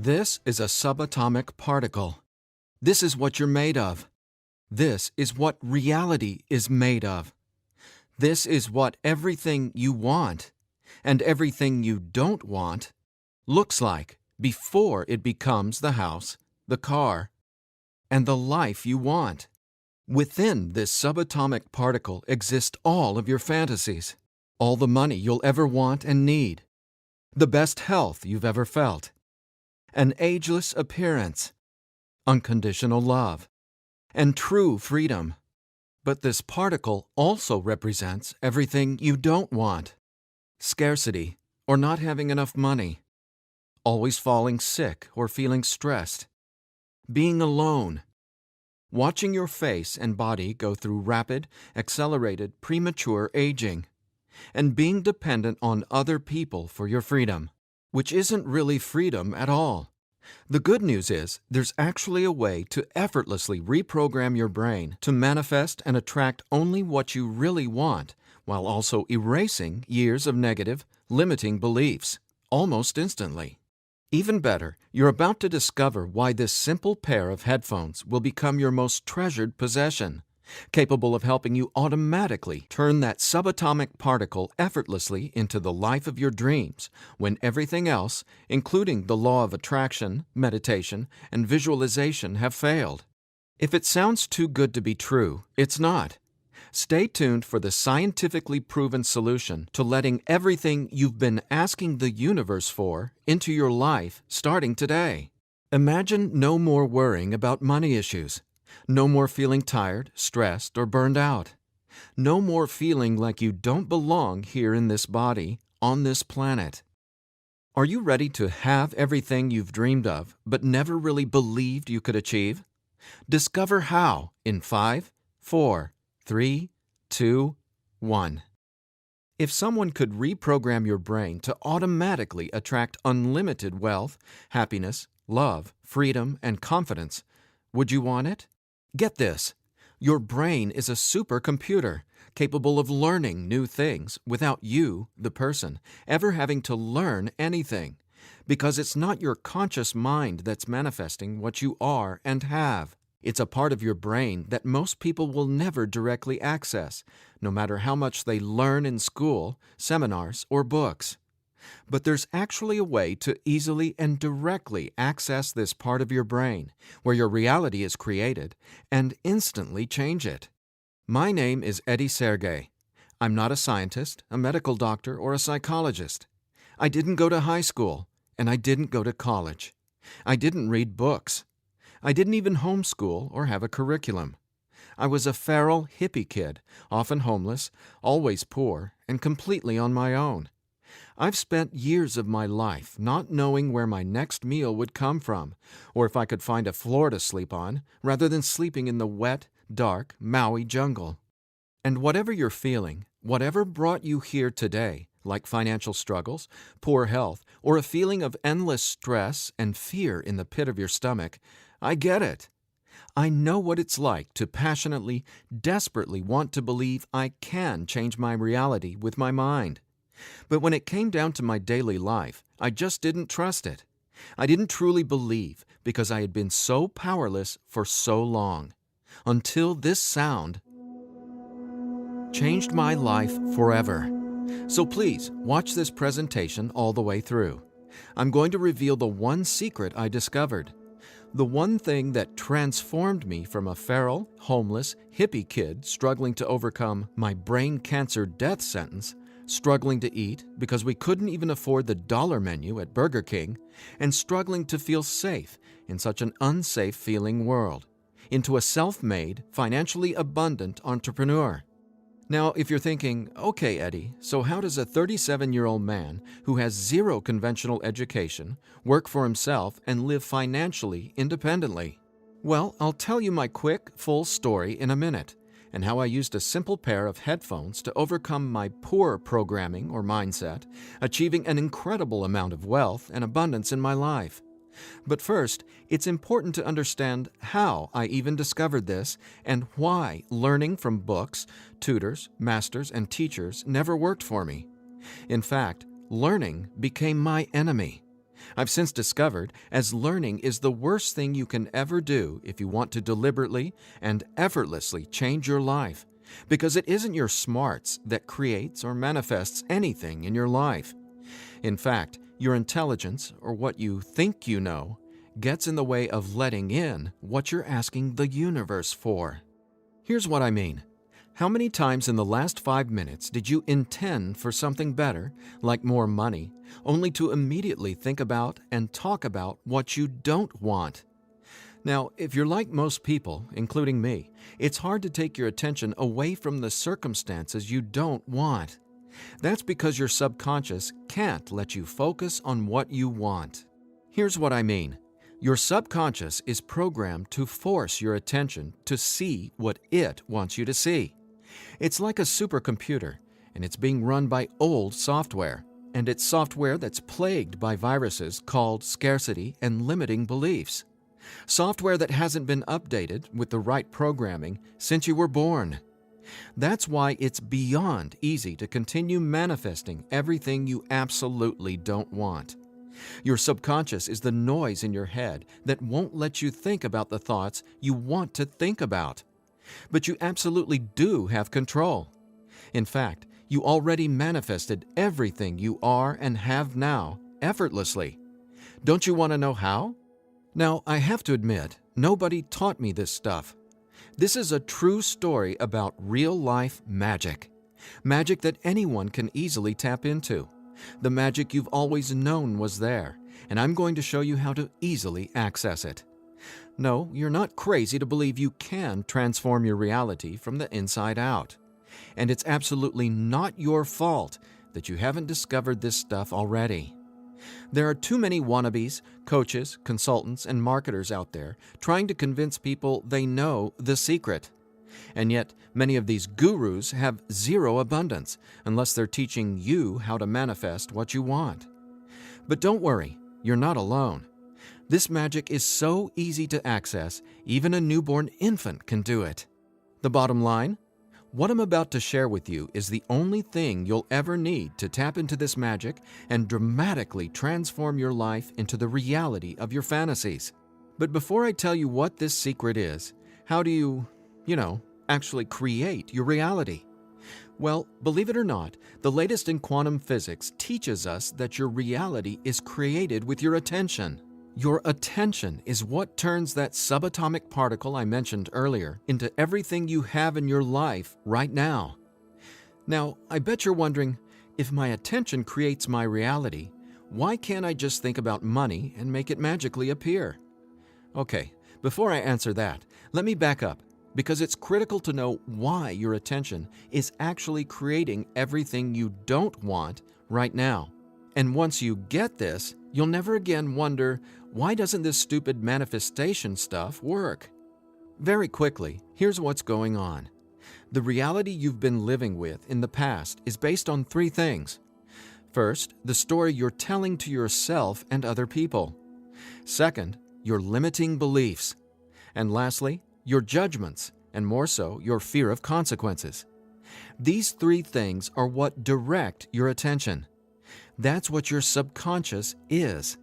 This is a subatomic particle. This is what you're made of. This is what reality is made of. This is what everything you want and everything you don't want looks like before it becomes the house, the car, and the life you want. Within this subatomic particle exist all of your fantasies, all the money you'll ever want and need, the best health you've ever felt, an ageless appearance, unconditional love, and true freedom. But this particle also represents everything you don't want: scarcity or not having enough money, always falling sick or feeling stressed, being alone, watching your face and body go through rapid, accelerated, premature aging, and being dependent on other people for your freedom, which isn't really freedom at all. The good news is there's actually a way to effortlessly reprogram your brain to manifest and attract only what you really want, while also erasing years of negative, limiting beliefs, almost instantly. Even better, you're about to discover why this simple pair of headphones will become your most treasured possession, capable of helping you automatically turn that subatomic particle effortlessly into the life of your dreams when everything else, including the law of attraction, meditation, and visualization, have failed. If it sounds too good to be true, it's not. Stay tuned for the scientifically proven solution to letting everything you've been asking the universe for into your life starting today. Imagine no more worrying about money issues. No more feeling tired, stressed, or burned out. No more feeling like you don't belong here in this body, on this planet. Are you ready to have everything you've dreamed of but never really believed you could achieve? Discover how in 5, 4, 3, 2, 1. If someone could reprogram your brain to automatically attract unlimited wealth, happiness, love, freedom, and confidence, would you want it? Get this. Your brain is a supercomputer capable of learning new things without you, the person, ever having to learn anything, because it's not your conscious mind that's manifesting what you are and have. It's a part of your brain that most people will never directly access, no matter how much they learn in school, seminars, or books. But there's actually a way to easily and directly access this part of your brain, where your reality is created, and instantly change it. My name is Eddie Sergey. I'm not a scientist, a medical doctor, or a psychologist. I didn't go to high school, and I didn't go to college. I didn't read books. I didn't even homeschool or have a curriculum. I was a feral hippie kid, often homeless, always poor, and completely on my own. I've spent years of my life not knowing where my next meal would come from, or if I could find a floor to sleep on, rather than sleeping in the wet, dark Maui jungle. And whatever you're feeling, whatever brought you here today, like financial struggles, poor health, or a feeling of endless stress and fear in the pit of your stomach, I get it. I know what it's like to passionately, desperately want to believe I can change my reality with my mind. But when it came down to my daily life, I just didn't trust it. I didn't truly believe because I had been so powerless for so long. Until this sound changed my life forever. So please, watch this presentation all the way through. I'm going to reveal the one secret I discovered. The one thing that transformed me from a feral, homeless, hippie kid struggling to overcome my brain cancer death sentence, struggling to eat because we couldn't even afford the dollar menu at Burger King, and struggling to feel safe in such an unsafe-feeling world, into a self-made, financially abundant entrepreneur. Now, if you're thinking, okay, Eddie, so how does a 37-year-old man who has zero conventional education work for himself and live financially independently? Well, I'll tell you my quick, full story in a minute, and how I used a simple pair of headphones to overcome my poor programming or mindset, achieving an incredible amount of wealth and abundance in my life. But first, it's important to understand how I even discovered this and why learning from books, tutors, masters, and teachers never worked for me. In fact, learning became my enemy. I've since discovered as learning is the worst thing you can ever do if you want to deliberately and effortlessly change your life, because it isn't your smarts that creates or manifests anything in your life. In fact, your intelligence, or what you think you know, gets in the way of letting in what you're asking the universe for. Here's what I mean. How many times in the last 5 minutes did you intend for something better, like more money, only to immediately think about and talk about what you don't want? Now, if you're like most people, including me, it's hard to take your attention away from the circumstances you don't want. That's because your subconscious can't let you focus on what you want. Here's what I mean. Your subconscious is programmed to force your attention to see what it wants you to see. It's like a supercomputer, and it's being run by old software, and it's software that's plagued by viruses called scarcity and limiting beliefs. Software that hasn't been updated with the right programming since you were born. That's why it's beyond easy to continue manifesting everything you absolutely don't want. Your subconscious is the noise in your head that won't let you think about the thoughts you want to think about. But you absolutely do have control. In fact, you already manifested everything you are and have now effortlessly. Don't you want to know how? Now, I have to admit, nobody taught me this stuff. This is a true story about real-life magic. Magic that anyone can easily tap into. The magic you've always known was there, and I'm going to show you how to easily access it. No, you're not crazy to believe you can transform your reality from the inside out. And it's absolutely not your fault that you haven't discovered this stuff already. There are too many wannabes, coaches, consultants, and marketers out there trying to convince people they know the secret. And yet, many of these gurus have zero abundance unless they're teaching you how to manifest what you want. But don't worry, you're not alone. This magic is so easy to access, even a newborn infant can do it. The bottom line? What I'm about to share with you is the only thing you'll ever need to tap into this magic and dramatically transform your life into the reality of your fantasies. But before I tell you what this secret is, how do you actually create your reality? Well, believe it or not, the latest in quantum physics teaches us that your reality is created with your attention. Your attention is what turns that subatomic particle I mentioned earlier into everything you have in your life right now. Now, I bet you're wondering, if my attention creates my reality, why can't I just think about money and make it magically appear? Okay, before I answer that, let me back up, because it's critical to know why your attention is actually creating everything you don't want right now. And once you get this, you'll never again wonder, why doesn't this stupid manifestation stuff work? Very quickly, here's what's going on. The reality you've been living with in the past is based on 3 things. First, the story you're telling to yourself and other people. Second, your limiting beliefs. And lastly, your judgments, and more so, your fear of consequences. These 3 things are what direct your attention. That's what your subconscious is.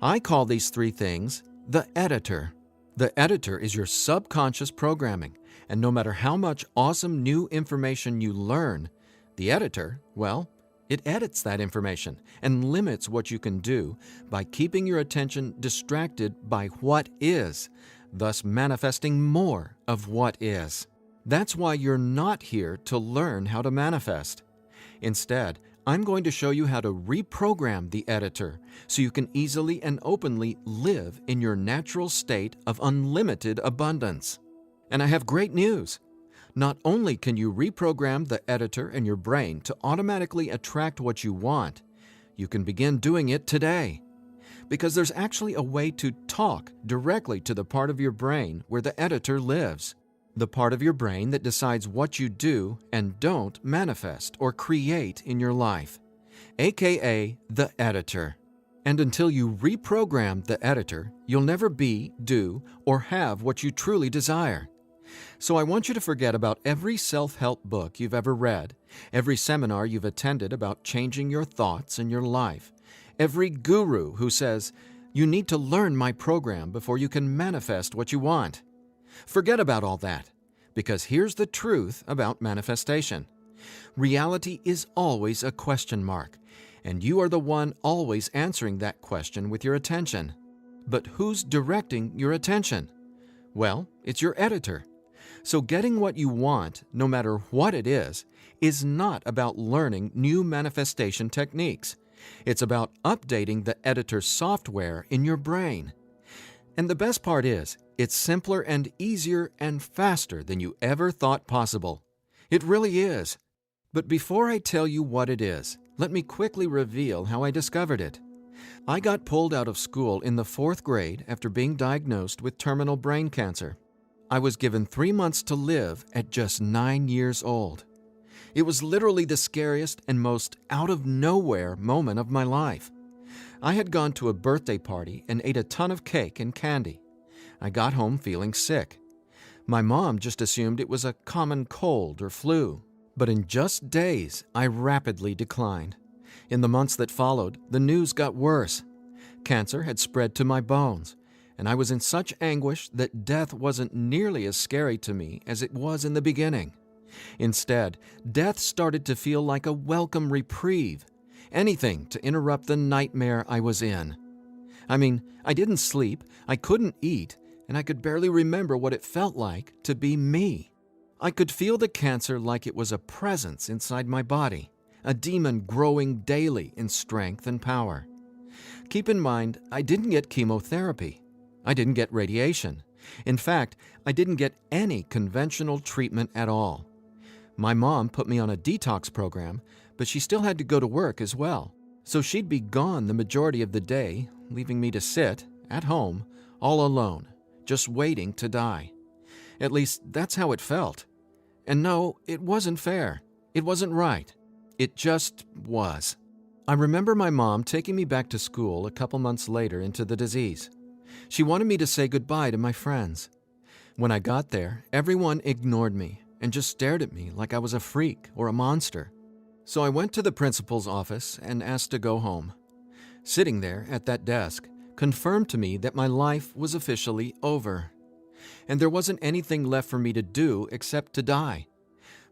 I call these 3 things the editor. The editor is your subconscious programming, and no matter how much awesome new information you learn, the editor, well, it edits that information and limits what you can do by keeping your attention distracted by what is, thus manifesting more of what is. That's why you're not here to learn how to manifest. Instead, I'm going to show you how to reprogram the editor so you can easily and openly live in your natural state of unlimited abundance. And I have great news. Not only can you reprogram the editor in your brain to automatically attract what you want, you can begin doing it today. Because there's actually a way to talk directly to the part of your brain where the editor lives. The part of your brain that decides what you do and don't manifest or create in your life, aka the editor. And until you reprogram the editor, you'll never be, do, or have what you truly desire. So I want you to forget about every self-help book you've ever read, every seminar you've attended about changing your thoughts and your life, every guru who says, "You need to learn my program before you can manifest what you want." Forget about all that, because here's the truth about manifestation. Reality is always a question mark, and you are the one always answering that question with your attention. But who's directing your attention? Well, it's your editor. So getting what you want, no matter what it is not about learning new manifestation techniques. It's about updating the editor's software in your brain. And the best part is, it's simpler and easier and faster than you ever thought possible. It really is. But before I tell you what it is, let me quickly reveal how I discovered it. I got pulled out of school in the 4th grade after being diagnosed with terminal brain cancer. I was given 3 months to live at just 9 years old. It was literally the scariest and most out-of-nowhere moment of my life. I had gone to a birthday party and ate a ton of cake and candy. I got home feeling sick. My mom just assumed it was a common cold or flu. But in just days, I rapidly declined. In the months that followed, the news got worse. Cancer had spread to my bones, and I was in such anguish that death wasn't nearly as scary to me as it was in the beginning. Instead, death started to feel like a welcome reprieve, anything to interrupt the nightmare I was in. I mean, I didn't sleep, I couldn't eat, and I could barely remember what it felt like to be me. I could feel the cancer like it was a presence inside my body, a demon growing daily in strength and power. Keep in mind, I didn't get chemotherapy. I didn't get radiation. In fact, I didn't get any conventional treatment at all. My mom put me on a detox program, but she still had to go to work as well. So she'd be gone the majority of the day, leaving me to sit, at home, all alone, just waiting to die. At least, that's how it felt. And no, it wasn't fair. It wasn't right. It just was. I remember my mom taking me back to school a couple months later into the disease. She wanted me to say goodbye to my friends. When I got there, everyone ignored me and just stared at me like I was a freak or a monster. So I went to the principal's office and asked to go home. Sitting there at that desk confirmed to me that my life was officially over. And there wasn't anything left for me to do except to die.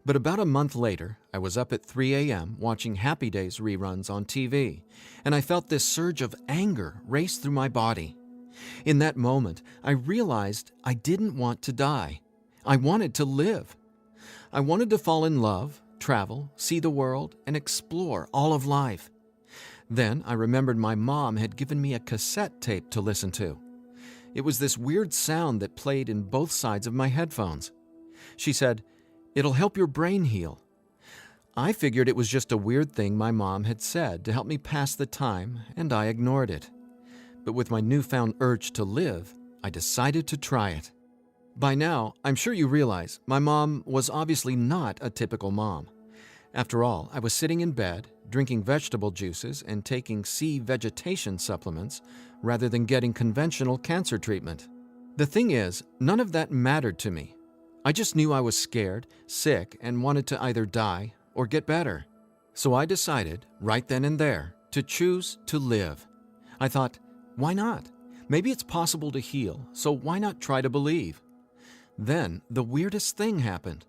But about a month later, I was up at 3 a.m. watching Happy Days reruns on TV, and I felt this surge of anger race through my body. In that moment, I realized I didn't want to die. I wanted to live. I wanted to fall in love, travel, see the world, and explore all of life. Then I remembered my mom had given me a cassette tape to listen to. It was this weird sound that played in both sides of my headphones. She said, "It'll help your brain heal." I figured it was just a weird thing my mom had said to help me pass the time, and I ignored it. But with my newfound urge to live, I decided to try it. By now, I'm sure you realize my mom was obviously not a typical mom. After all, I was sitting in bed, drinking vegetable juices and taking sea vegetation supplements rather than getting conventional cancer treatment. The thing is, none of that mattered to me. I just knew I was scared, sick, and wanted to either die or get better. So I decided, right then and there, to choose to live. I thought, why not? Maybe it's possible to heal, so why not try to believe? Then, the weirdest thing happened.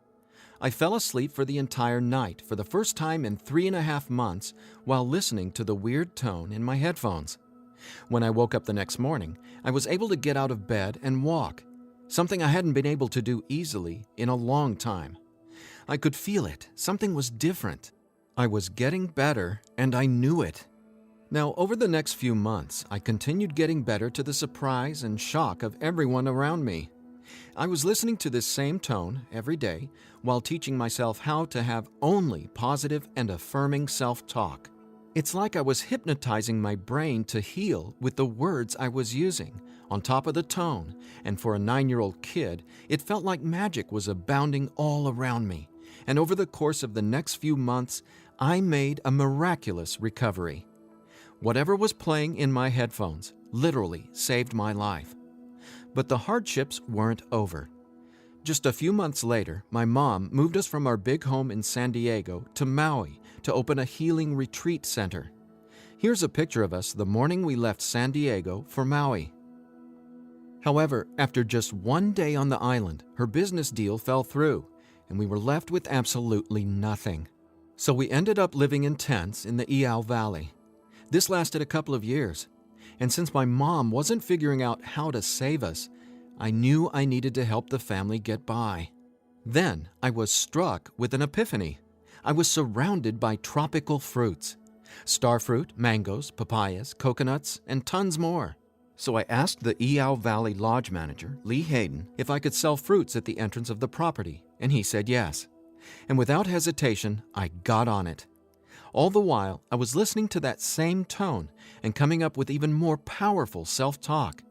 I fell asleep for the entire night for the first time in 3.5 months while listening to the weird tone in my headphones. When I woke up the next morning, I was able to get out of bed and walk, something I hadn't been able to do easily in a long time. I could feel it. Something was different. I was getting better, and I knew it. Now, over the next few months, I continued getting better to the surprise and shock of everyone around me. I was listening to this same tone every day while teaching myself how to have only positive and affirming self-talk. It's like I was hypnotizing my brain to heal with the words I was using, on top of the tone, and for a 9-year-old kid, it felt like magic was abounding all around me. And over the course of the next few months, I made a miraculous recovery. Whatever was playing in my headphones literally saved my life. But the hardships weren't over. Just a few months later, my mom moved us from our big home in San Diego to Maui to open a healing retreat center. Here's a picture of us the morning we left San Diego for Maui. However, after just one day on the island, her business deal fell through, and we were left with absolutely nothing. So we ended up living in tents in the Iao Valley. This lasted a couple of years, and since my mom wasn't figuring out how to save us, I knew I needed to help the family get by. Then I was struck with an epiphany. I was surrounded by tropical fruits: starfruit, mangoes, papayas, coconuts, and tons more. So I asked the Iao Valley Lodge manager, Lee Hayden, if I could sell fruits at the entrance of the property, and he said yes. And without hesitation, I got on it. All the while, I was listening to that same tone and coming up with even more powerful self-talk.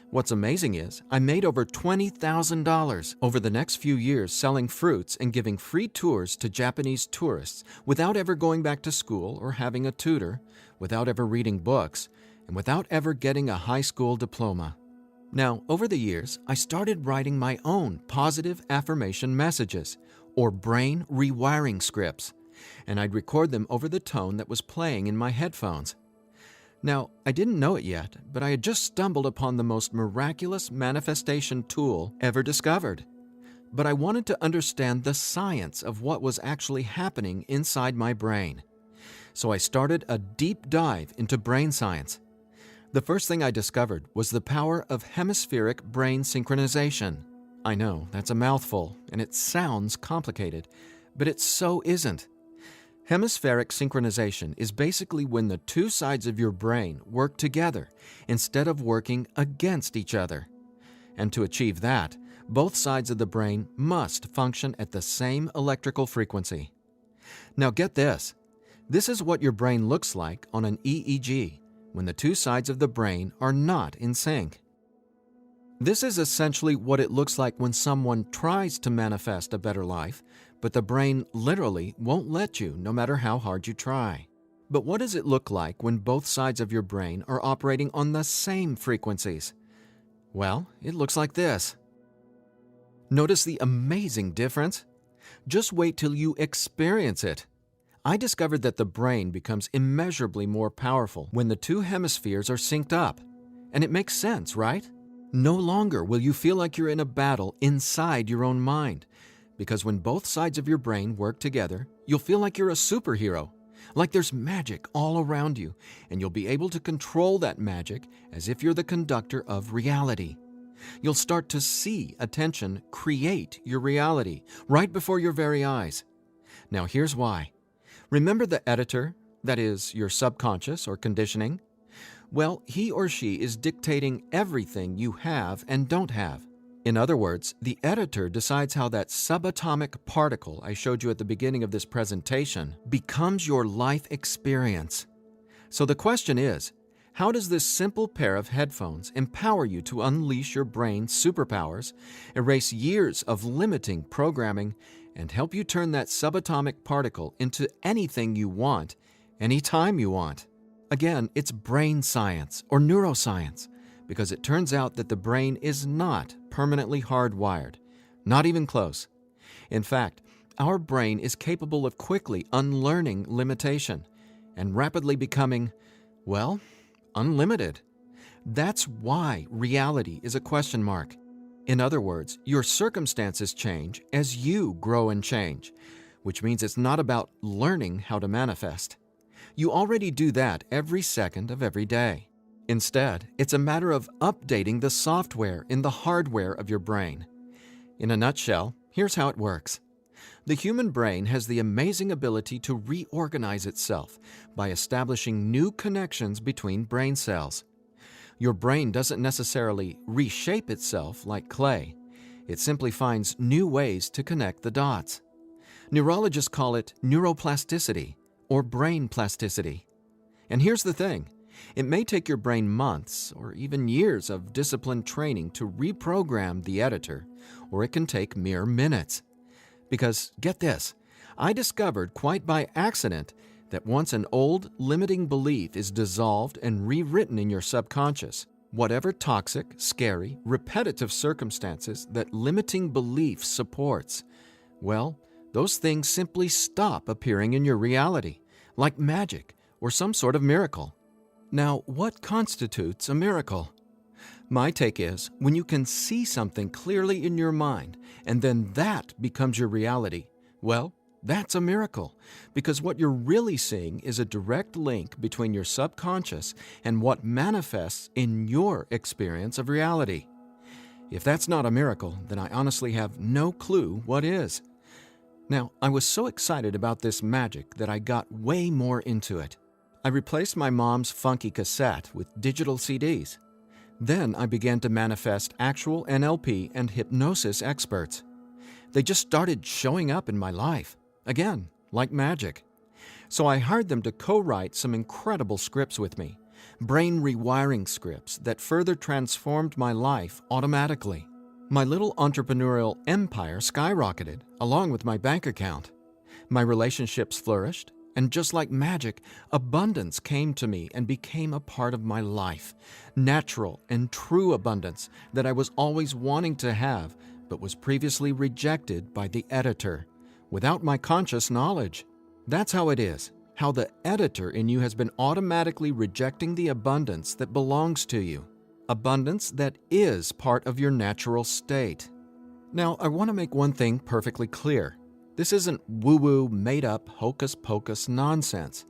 What's amazing is I made over $20,000 over the next few years selling fruits and giving free tours to Japanese tourists without ever going back to school or having a tutor, without ever reading books, and without ever getting a high school diploma. Now, over the years, I started writing my own positive affirmation messages, or brain rewiring scripts, and I'd record them over the tone that was playing in my headphones. Now, I didn't know it yet, but I had just stumbled upon the most miraculous manifestation tool ever discovered. But I wanted to understand the science of what was actually happening inside my brain. So I started a deep dive into brain science. The first thing I discovered was the power of hemispheric brain synchronization. I know, that's a mouthful, and it sounds complicated, but it so isn't. Hemispheric synchronization is basically when the two sides of your brain work together instead of working against each other. And to achieve that, both sides of the brain must function at the same electrical frequency. Now get this. This is what your brain looks like on an EEG when the two sides of the brain are not in sync. This is essentially what it looks like when someone tries to manifest a better life, but the brain literally won't let you no matter how hard you try. But what does it look like when both sides of your brain are operating on the same frequencies? Well, it looks like this. Notice the amazing difference? Just wait till you experience it. I discovered that the brain becomes immeasurably more powerful when the two hemispheres are synced up. And it makes sense, right? No longer will you feel like you're in a battle inside your own mind, because when both sides of your brain work together, you'll feel like you're a superhero, like there's magic all around you, and you'll be able to control that magic as if you're the conductor of reality. You'll start to see attention create your reality right before your very eyes. Now here's why. Remember the editor, that is, your subconscious or conditioning? Well, he or she is dictating everything you have and don't have. In other words, the editor decides how that subatomic particle I showed you at the beginning of this presentation becomes your life experience. So the question is, how does this simple pair of headphones empower you to unleash your brain's superpowers, erase years of limiting programming, and help you turn that subatomic particle into anything you want, anytime you want? Again, it's brain science or neuroscience, because it turns out that the brain is not permanently hardwired, not even close. In fact, our brain is capable of quickly unlearning limitation and rapidly becoming, well, unlimited. That's why reality is a question mark. In other words, your circumstances change as you grow and change, which means it's not about learning how to manifest. You already do that every second of every day. Instead, it's a matter of updating the software in the hardware of your brain. In a nutshell, here's how it works. The human brain has the amazing ability to reorganize itself by establishing new connections between brain cells. Your brain doesn't necessarily reshape itself like clay. It simply finds new ways to connect the dots. Neurologists call it neuroplasticity or brain plasticity. And here's the thing. It may take your brain months or even years of disciplined training to reprogram the editor, or it can take mere minutes. Because, get this, I discovered quite by accident that once an old, limiting belief is dissolved and rewritten in your subconscious, whatever toxic, scary, repetitive circumstances that limiting belief supports, well, those things simply stop appearing in your reality, like magic, or some sort of miracle. Now, what constitutes a miracle? My take is when you can see something clearly in your mind and then that becomes your reality, well, that's a miracle, because what you're really seeing is a direct link between your subconscious and what manifests in your experience of reality. If that's not a miracle, then I honestly have no clue what is. Now, I was so excited about this magic that I got way more into it. I replaced my mom's funky cassette with digital CDs. Then I began to manifest actual NLP and hypnosis experts. They just started showing up in my life, again, like magic. So I hired them to co-write some incredible scripts with me, brain rewiring scripts that further transformed my life automatically. My little entrepreneurial empire skyrocketed, along with my bank account. My relationships flourished, and just like magic, abundance came to me and became a part of my life. Natural and true abundance that I was always wanting to have, but was previously rejected by the editor, without my conscious knowledge. That's how it is, how the editor in you has been automatically rejecting the abundance that belongs to you. Abundance that is part of your natural state. Now, I want to make one thing perfectly clear. This isn't woo-woo, made-up, hocus-pocus nonsense.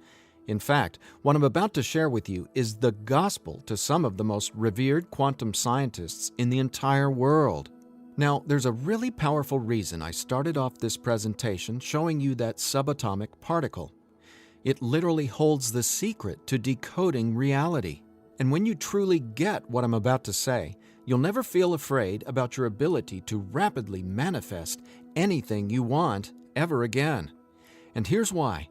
In fact, what I'm about to share with you is the gospel to some of the most revered quantum scientists in the entire world. Now, there's a really powerful reason I started off this presentation showing you that subatomic particle. It literally holds the secret to decoding reality. And when you truly get what I'm about to say, you'll never feel afraid about your ability to rapidly manifest anything you want ever again. And here's why.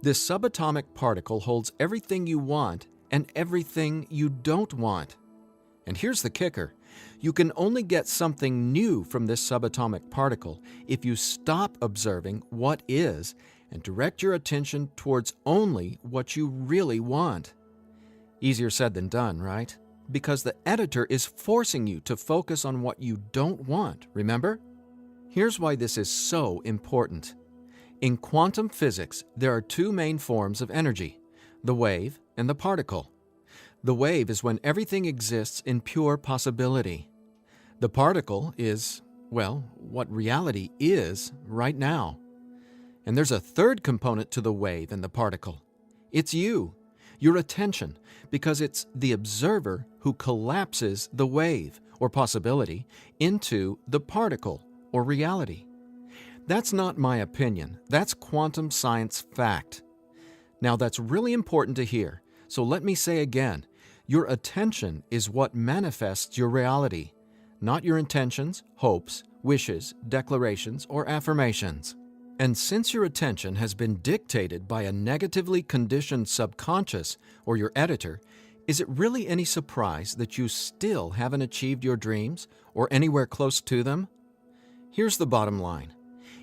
This subatomic particle holds everything you want and everything you don't want. And here's the kicker. You can only get something new from this subatomic particle if you stop observing what is and direct your attention towards only what you really want. Easier said than done, right? Because the editor is forcing you to focus on what you don't want, remember? Here's why this is so important. In quantum physics, there are two main forms of energy, the wave and the particle. The wave is when everything exists in pure possibility. The particle is, well, what reality is right now. And there's a third component to the wave and the particle. It's you, your attention, because it's the observer who collapses the wave, or possibility, into the particle, or reality. That's not my opinion. That's quantum science fact. Now that's really important to hear, so let me say again, your attention is what manifests your reality, not your intentions, hopes, wishes, declarations, or affirmations. And since your attention has been dictated by a negatively conditioned subconscious or your editor, is it really any surprise that you still haven't achieved your dreams or anywhere close to them? Here's the bottom line.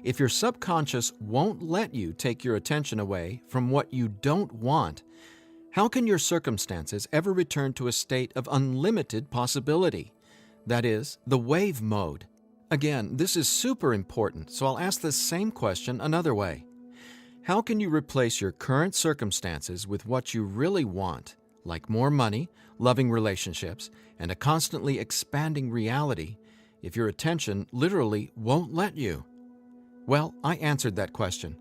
If your subconscious won't let you take your attention away from what you don't want, how can your circumstances ever return to a state of unlimited possibility? That is, the wave mode. Again, this is super important, so I'll ask the same question another way. How can you replace your current circumstances with what you really want, like more money, loving relationships, and a constantly expanding reality, if your attention literally won't let you? Well, I answered that question.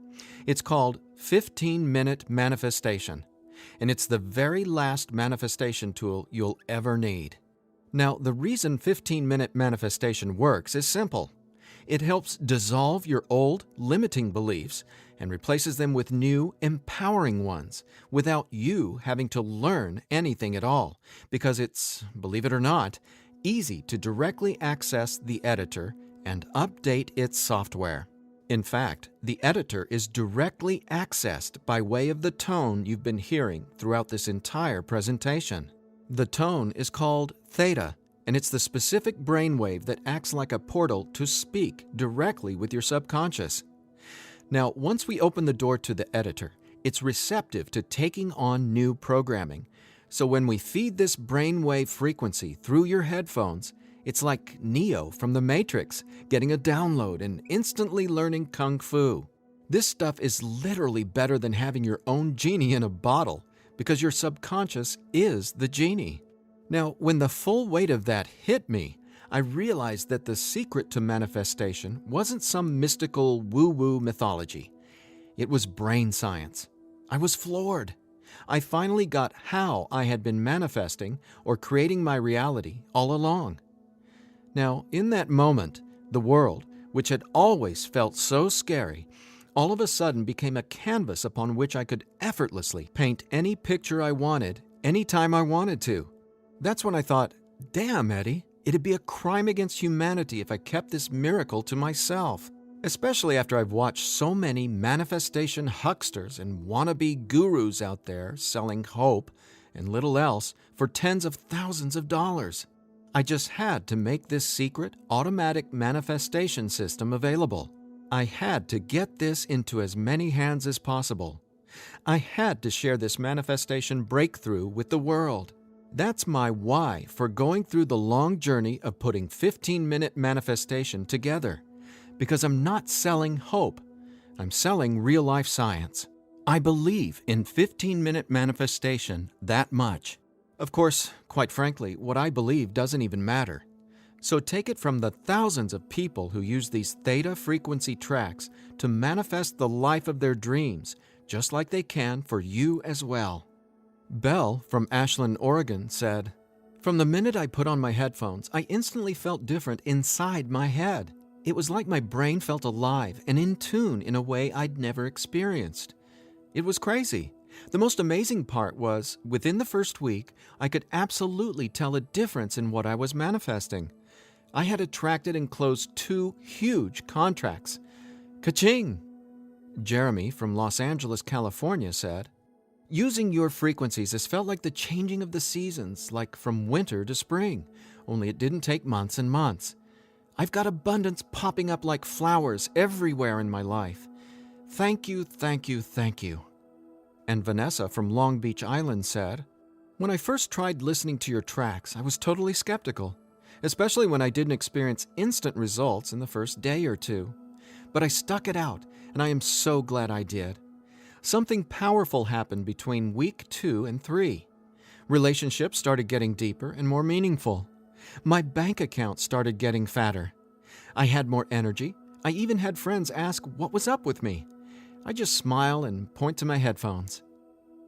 It's called 15-minute manifestation, and it's the very last manifestation tool you'll ever need. Now, the reason 15-minute manifestation works is simple. It helps dissolve your old, limiting beliefs and replaces them with new, empowering ones without you having to learn anything at all, because it's, believe it or not, easy to directly access the editor and update its software. In fact, the editor is directly accessed by way of the tone you've been hearing throughout this entire presentation. The tone is called theta, and it's the specific brainwave that acts like a portal to speak directly with your subconscious. Now, once we open the door to the editor, it's receptive to taking on new programming. So when we feed this brainwave frequency through your headphones, it's like Neo from the Matrix getting a download and instantly learning Kung Fu. This stuff is literally better than having your own genie in a bottle, because your subconscious is the genie. Now, when the full weight of that hit me, I realized that the secret to manifestation wasn't some mystical woo-woo mythology. It was brain science. I was floored. I finally got how I had been manifesting or creating my reality all along. Now, in that moment, the world, which had always felt so scary, all of a sudden became a canvas upon which I could effortlessly paint any picture I wanted, anytime I wanted to. That's when I thought, damn, Eddie, it'd be a crime against humanity if I kept this miracle to myself. Especially after I've watched so many manifestation hucksters and wannabe gurus out there selling hope and little else for tens of thousands of dollars. I just had to make this secret, automatic manifestation system available. I had to get this into as many hands as possible. I had to share this manifestation breakthrough with the world. That's my why for going through the long journey of putting 15-minute manifestation together. Because I'm not selling hope. I'm selling real-life science. I believe in 15-minute manifestation that much. Of course, quite frankly, what I believe doesn't even matter. So take it from the thousands of people who use these theta frequency tracks to manifest the life of their dreams, just like they can for you as well. Belle from Ashland, Oregon said, "From the minute I put on my headphones, I instantly felt different inside my head. It was like my brain felt alive and in tune in a way I'd never experienced. It was crazy. The most amazing part was, within the first week, I could absolutely tell a difference in what I was manifesting. I had attracted and closed 2 huge contracts. Ka-ching!" Jeremy from Los Angeles, California said, "Using your frequencies has felt like the changing of the seasons, like from winter to spring, only it didn't take months and months. I've got abundance popping up like flowers everywhere in my life. Thank you, thank you, thank you." And Vanessa from Long Beach Island said, "When I first tried listening to your tracks, I was totally skeptical, especially when I didn't experience instant results in the first day or 2. But I stuck it out, and I am so glad I did. Something powerful happened between week 2 and 3. Relationships started getting deeper and more meaningful. My bank account started getting fatter. I had more energy. I even had friends ask what was up with me. I just smile and point to my headphones.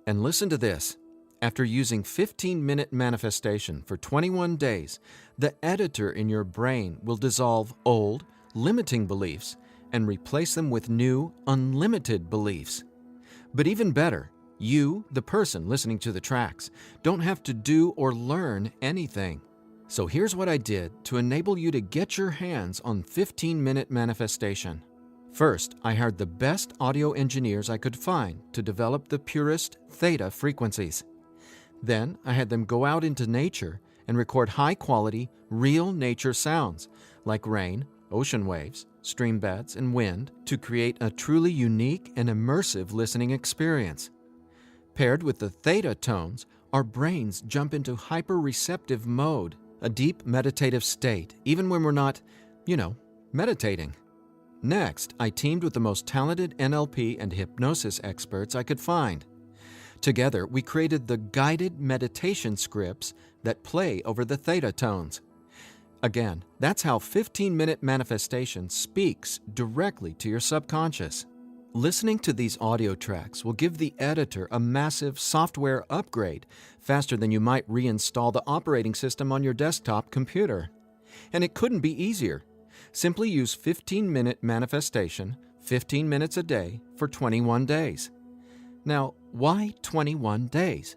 And listen to this. After using 15-minute manifestation for 21 days, the editor in your brain will dissolve old, limiting beliefs and replace them with new, unlimited beliefs. But even better, you, the person listening to the tracks, don't have to do or learn anything. So here's what I did to enable you to get your hands on 15-minute manifestation. First, I hired the best audio engineers I could find to develop the purest theta frequencies. Then, I had them go out into nature and record high-quality, real nature sounds, like rain, ocean waves, stream beds, and wind, to create a truly unique and immersive listening experience. Paired with the theta tones, our brains jump into hyper-receptive mode, a deep meditative state, even when we're not, meditating. Next, I teamed with the most talented NLP and hypnosis experts I could find. Together, we created the guided meditation scripts that play over the theta tones. Again, that's how 15-minute manifestation speaks directly to your subconscious. Listening to these audio tracks will give the editor a massive software upgrade faster than you might reinstall the operating system on your desktop computer. And it couldn't be easier. Simply use 15-minute manifestation, 15 minutes a day, for 21 days. Now, why 21 days?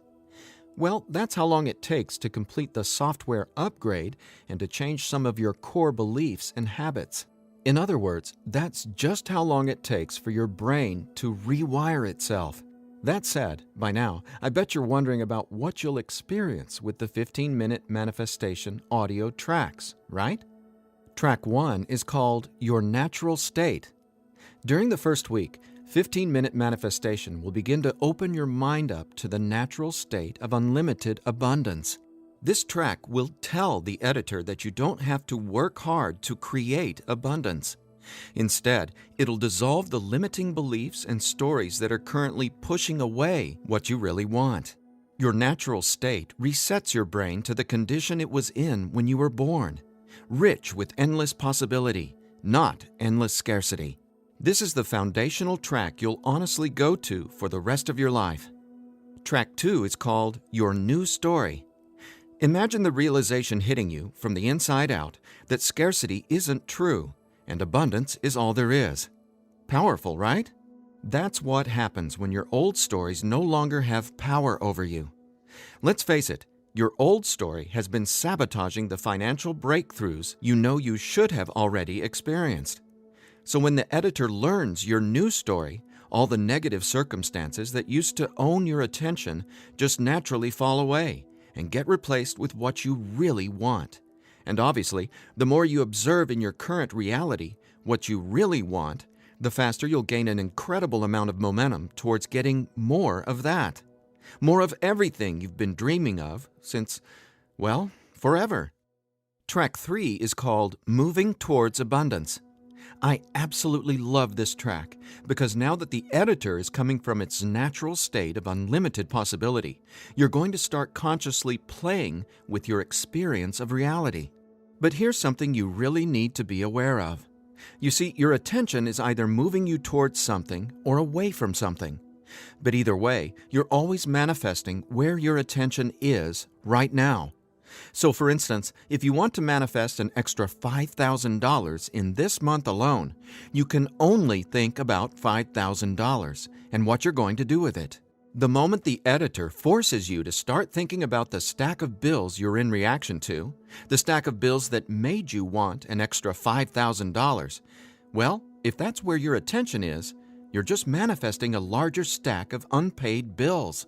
Well, that's how long it takes to complete the software upgrade and to change some of your core beliefs and habits. In other words, that's just how long it takes for your brain to rewire itself. That said, by now, I bet you're wondering about what you'll experience with the 15-minute manifestation audio tracks, right? Track 1 is called Your Natural State. During the first week, 15-minute manifestation will begin to open your mind up to the natural state of unlimited abundance. This track will tell the editor that you don't have to work hard to create abundance. Instead, it'll dissolve the limiting beliefs and stories that are currently pushing away what you really want. Your natural state resets your brain to the condition it was in when you were born, rich with endless possibility, not endless scarcity. This is the foundational track you'll honestly go to for the rest of your life. Track 2 is called Your New Story. Imagine the realization hitting you from the inside out that scarcity isn't true and abundance is all there is. Powerful, right? That's what happens when your old stories no longer have power over you. Let's face it, your old story has been sabotaging the financial breakthroughs you know you should have already experienced. So when the editor learns your new story, all the negative circumstances that used to own your attention just naturally fall away and get replaced with what you really want. And obviously, the more you observe in your current reality what you really want, the faster you'll gain an incredible amount of momentum towards getting more of that. More of everything you've been dreaming of since, well, forever. Track 3 is called Moving Towards Abundance. I absolutely love this track because now that the editor is coming from its natural state of unlimited possibility, you're going to start consciously playing with your experience of reality. But here's something you really need to be aware of. You see, your attention is either moving you towards something or away from something. But either way, you're always manifesting where your attention is right now. So for instance, if you want to manifest an extra $5,000 in this month alone, you can only think about $5,000 and what you're going to do with it. The moment the editor forces you to start thinking about the stack of bills you're in reaction to, the stack of bills that made you want an extra $5,000, well, if that's where your attention is, you're just manifesting a larger stack of unpaid bills.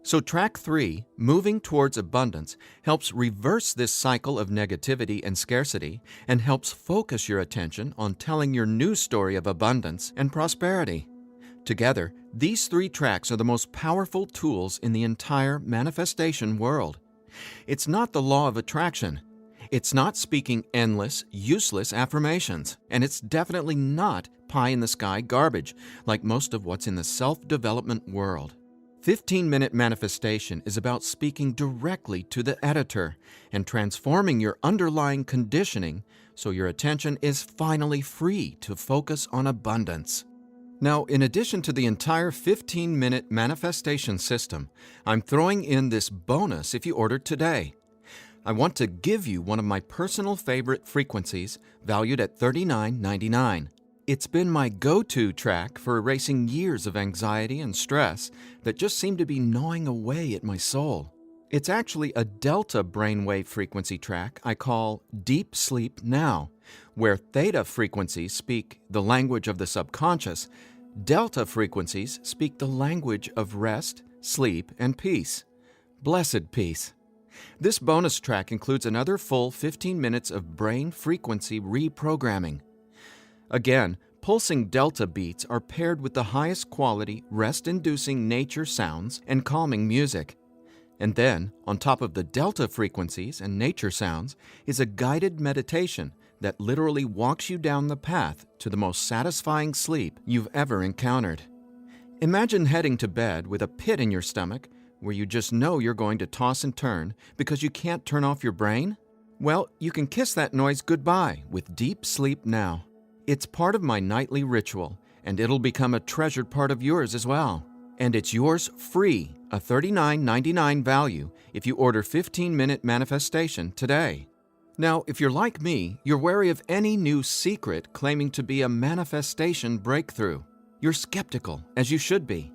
So track 3, Moving Towards Abundance, helps reverse this cycle of negativity and scarcity and helps focus your attention on telling your new story of abundance and prosperity. Together, these 3 tracks are the most powerful tools in the entire manifestation world. It's not the law of attraction. It's not speaking endless, useless affirmations. And it's definitely not pie-in-the-sky garbage like most of what's in the self-development world. 15-minute manifestation is about speaking directly to the editor and transforming your underlying conditioning so your attention is finally free to focus on abundance. Now, in addition to the entire 15-minute manifestation system, I'm throwing in this bonus if you order today. I want to give you one of my personal favorite frequencies valued at $39.99. It's been my go-to track for erasing years of anxiety and stress that just seem to be gnawing away at my soul. It's actually a delta brainwave frequency track I call Deep Sleep Now, where theta frequencies speak the language of the subconscious, delta frequencies speak the language of rest, sleep, and peace. Blessed peace. This bonus track includes another full 15 minutes of brain frequency reprogramming. Again, pulsing delta beats are paired with the highest quality, rest-inducing nature sounds and calming music. And then, on top of the delta frequencies and nature sounds, is a guided meditation that literally walks you down the path to the most satisfying sleep you've ever encountered. Imagine heading to bed with a pit in your stomach where you just know you're going to toss and turn because you can't turn off your brain? Well, you can kiss that noise goodbye with Deep Sleep Now. It's part of my nightly ritual, and it'll become a treasured part of yours as well. And it's yours free, a $39.99 value, if you order 15-minute manifestation today. Now, if you're like me, you're wary of any new secret claiming to be a manifestation breakthrough. You're skeptical, as you should be.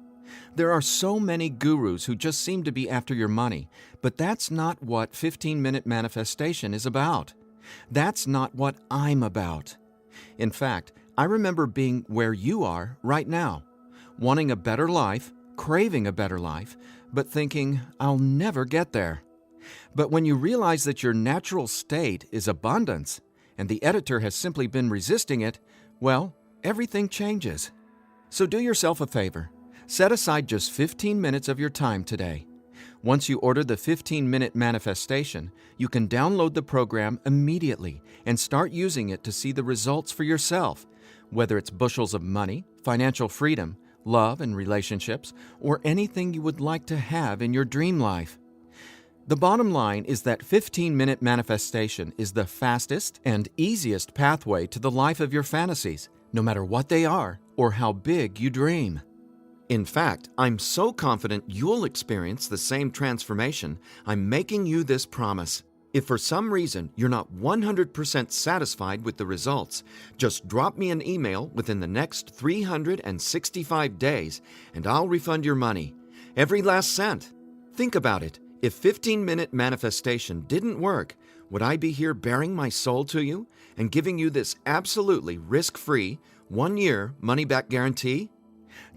There are so many gurus who just seem to be after your money, but that's not what 15-minute manifestation is about. That's not what I'm about. In fact, I remember being where you are right now, wanting a better life, craving a better life, but thinking, I'll never get there. But when you realize that your natural state is abundance, and the editor has simply been resisting it, well, everything changes. So do yourself a favor. Set aside just 15 minutes of your time today. Once you order the 15-minute manifestation, you can download the program immediately and start using it to see the results for yourself whether it's bushels of money, financial freedom, love and relationships, or anything you would like to have in your dream life. The bottom line is that 15-minute manifestation is the fastest and easiest pathway to the life of your fantasies, no matter what they are or how big you dream. In fact, I'm so confident you'll experience the same transformation, I'm making you this promise. If for some reason you're not 100% satisfied with the results, just drop me an email within the next 365 days and I'll refund your money. Every last cent. Think about it. If 15-minute manifestation didn't work, would I be here bearing my soul to you and giving you this absolutely risk-free, 1-year money-back guarantee?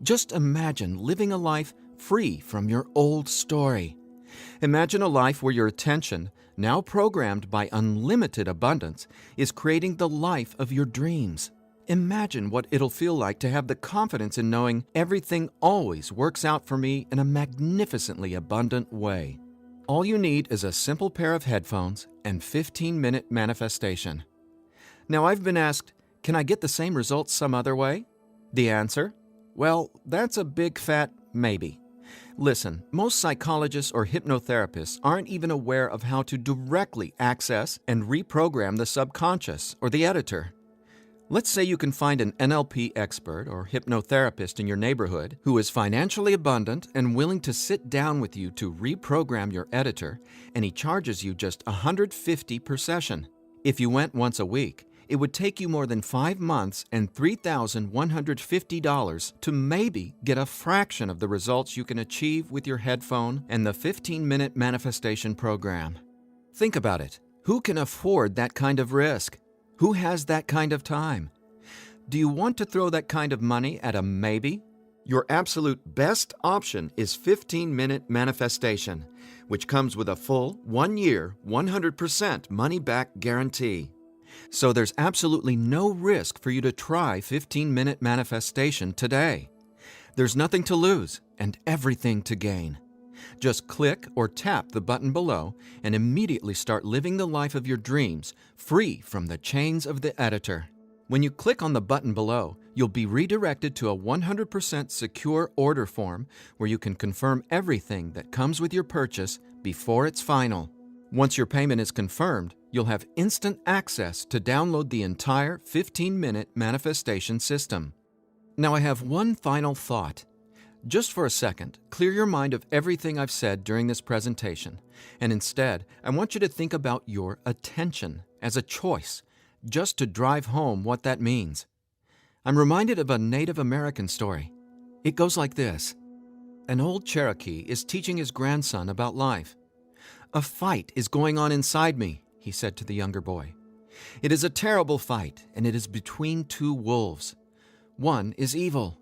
Just imagine living a life free from your old story. Imagine a life where your attention, now programmed by unlimited abundance, is creating the life of your dreams. Imagine what it'll feel like to have the confidence in knowing everything always works out for me in a magnificently abundant way. All you need is a simple pair of headphones and 15-minute manifestation. Now, I've been asked, can I get the same results some other way? The answer? Well, that's a big fat maybe. Listen, most psychologists or hypnotherapists aren't even aware of how to directly access and reprogram the subconscious or the editor. Let's say you can find an NLP expert or hypnotherapist in your neighborhood who is financially abundant and willing to sit down with you to reprogram your editor, and he charges you just $150 per session. If you went once a week, it would take you more than 5 months and $3,150 to maybe get a fraction of the results you can achieve with your headphone and the 15-minute manifestation program. Think about it. Who can afford that kind of risk? Who has that kind of time? Do you want to throw that kind of money at a maybe? Your absolute best option is 15-minute manifestation, which comes with a full 1-year, 100% money-back guarantee. So there's absolutely no risk for you to try 15-minute manifestation today. There's nothing to lose and everything to gain. Just click or tap the button below and immediately start living the life of your dreams, free from the chains of the editor. When you click on the button below, you'll be redirected to a 100% secure order form where you can confirm everything that comes with your purchase before it's final. Once your payment is confirmed, you'll have instant access to download the entire 15-minute manifestation system. Now I have one final thought. Just for a second, clear your mind of everything I've said during this presentation, and instead, I want you to think about your attention as a choice, just to drive home what that means. I'm reminded of a Native American story. It goes like this. An old Cherokee is teaching his grandson about life. "A fight is going on inside me," he said to the younger boy. "It is a terrible fight, and it is between two wolves. One is evil.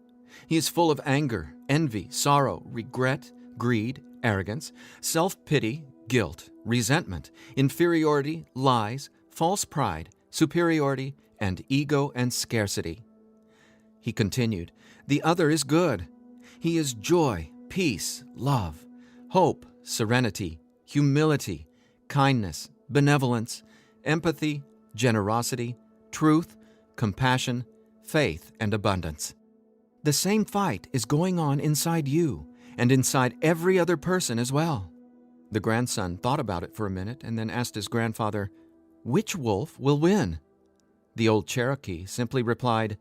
He is full of anger, envy, sorrow, regret, greed, arrogance, self-pity, guilt, resentment, inferiority, lies, false pride, superiority, and ego and scarcity." He continued, "The other is good. He is joy, peace, love, hope, serenity, humility, kindness, benevolence, empathy, generosity, truth, compassion, faith, and abundance." The same fight is going on inside you and inside every other person as well. The grandson thought about it for a minute and then asked his grandfather, "Which wolf will win?" The old Cherokee simply replied,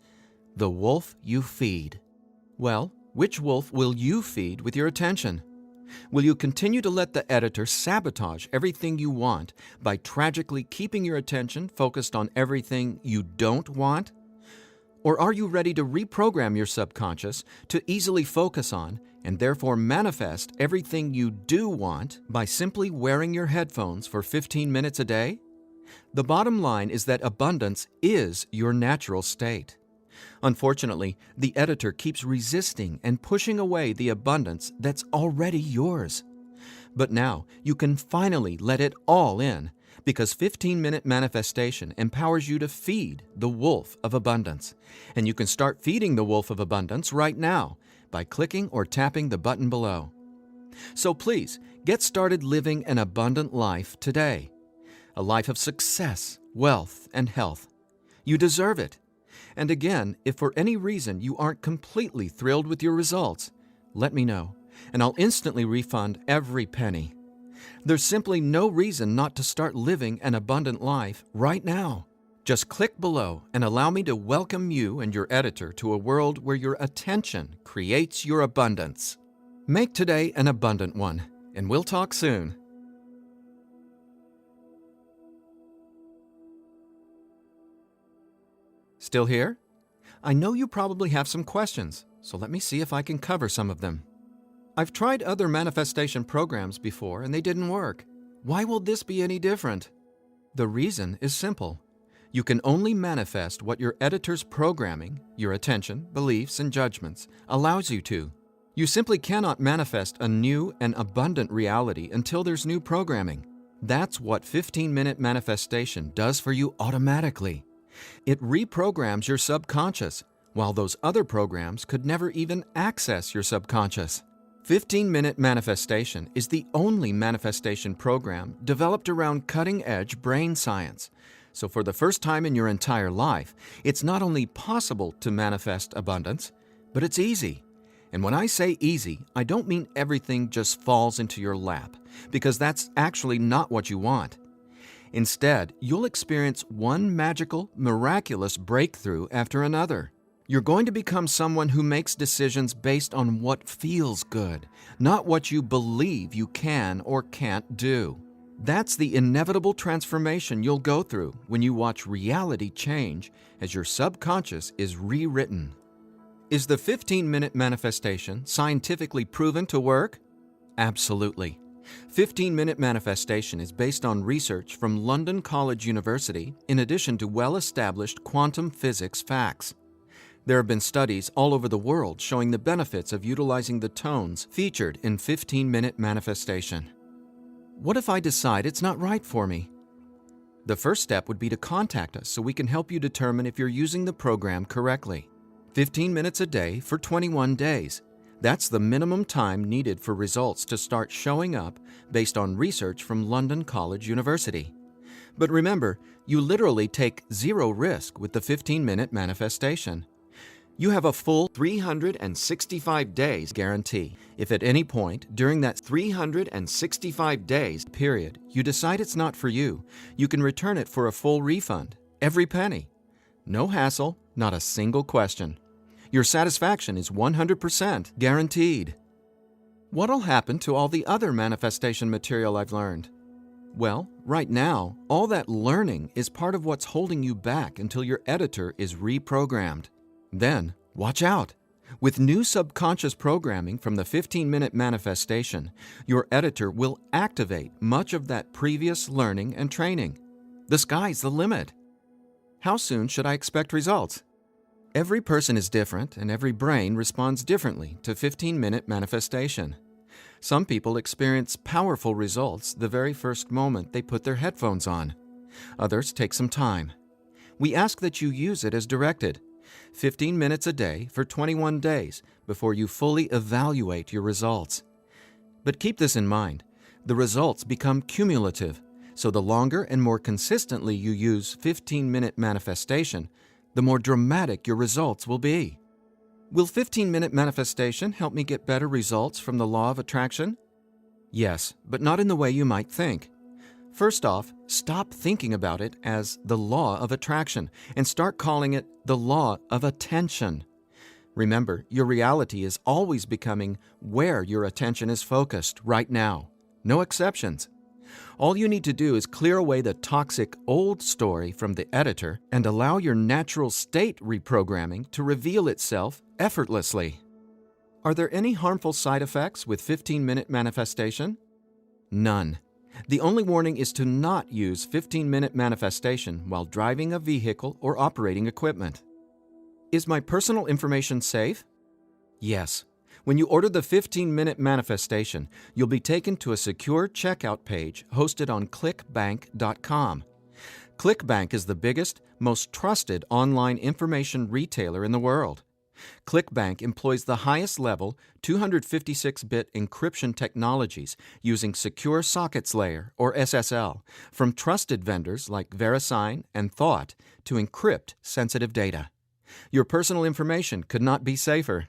"The wolf you feed." Well, which wolf will you feed with your attention? Will you continue to let the editor sabotage everything you want by tragically keeping your attention focused on everything you don't want? Or are you ready to reprogram your subconscious to easily focus on and therefore manifest everything you do want by simply wearing your headphones for 15 minutes a day? The bottom line is that abundance is your natural state. Unfortunately, the editor keeps resisting and pushing away the abundance that's already yours. But now you can finally let it all in, because 15-minute manifestation empowers you to feed the wolf of abundance. And you can start feeding the wolf of abundance right now by clicking or tapping the button below. So please, get started living an abundant life today. A life of success, wealth, and health. You deserve it. And again, if for any reason you aren't completely thrilled with your results, let me know, and I'll instantly refund every penny. There's simply no reason not to start living an abundant life right now. Just click below and allow me to welcome you and your editor to a world where your attention creates your abundance. Make today an abundant one, and we'll talk soon. Still here? I know you probably have some questions, so let me see if I can cover some of them. I've tried other manifestation programs before and they didn't work. Why will this be any different? The reason is simple. You can only manifest what your editor's programming, your attention, beliefs, and judgments, allows you to. You simply cannot manifest a new and abundant reality until there's new programming. That's what 15-minute manifestation does for you automatically. It reprograms your subconscious, while those other programs could never even access your subconscious. 15-minute manifestation is the only manifestation program developed around cutting-edge brain science. So for the first time in your entire life, it's not only possible to manifest abundance, but it's easy. And when I say easy, I don't mean everything just falls into your lap, because that's actually not what you want. Instead, you'll experience one magical, miraculous breakthrough after another. You're going to become someone who makes decisions based on what feels good, not what you believe you can or can't do. That's the inevitable transformation you'll go through when you watch reality change as your subconscious is rewritten. Is the 15-minute manifestation scientifically proven to work? Absolutely. 15-minute manifestation is based on research from London College University in addition to well-established quantum physics facts. There have been studies all over the world showing the benefits of utilizing the tones featured in 15-minute manifestation. What if I decide it's not right for me? The first step would be to contact us so we can help you determine if you're using the program correctly. 15 minutes a day for 21 days. That's the minimum time needed for results to start showing up based on research from London College University. But remember, you literally take zero risk with the 15-minute manifestation. You have a full 365 days guarantee. If at any point during that 365 days period you decide it's not for you, you can return it for a full refund, every penny. No hassle, not a single question. Your satisfaction is 100% guaranteed. What'll happen to all the other manifestation material I've learned? Well, right now, all that learning is part of what's holding you back until your editor is reprogrammed. Then, watch out! With new subconscious programming from the 15-minute manifestation, your editor will activate much of that previous learning and training. The sky's the limit. How soon should I expect results? Every person is different, and every brain responds differently to 15-minute manifestation. Some people experience powerful results the very first moment they put their headphones on. Others take some time. We ask that you use it as directed. 15 minutes a day for 21 days before you fully evaluate your results. But keep this in mind, the results become cumulative, so the longer and more consistently you use 15-minute manifestation, the more dramatic your results will be. Will 15-minute manifestation help me get better results from the law of attraction? Yes, but not in the way you might think. First off, stop thinking about it as the law of attraction and start calling it the law of attention. Remember, your reality is always becoming where your attention is focused right now. No exceptions. All you need to do is clear away the toxic old story from the editor and allow your natural state reprogramming to reveal itself effortlessly. Are there any harmful side effects with 15-minute manifestation? None. The only warning is to not use 15-minute manifestation while driving a vehicle or operating equipment. Is my personal information safe? Yes. When you order the 15-minute manifestation, you'll be taken to a secure checkout page hosted on clickbank.com. ClickBank is the biggest, most trusted online information retailer in the world. ClickBank employs the highest level 256-bit encryption technologies using Secure Sockets Layer, or SSL, from trusted vendors like VeriSign and Thought to encrypt sensitive data. Your personal information could not be safer.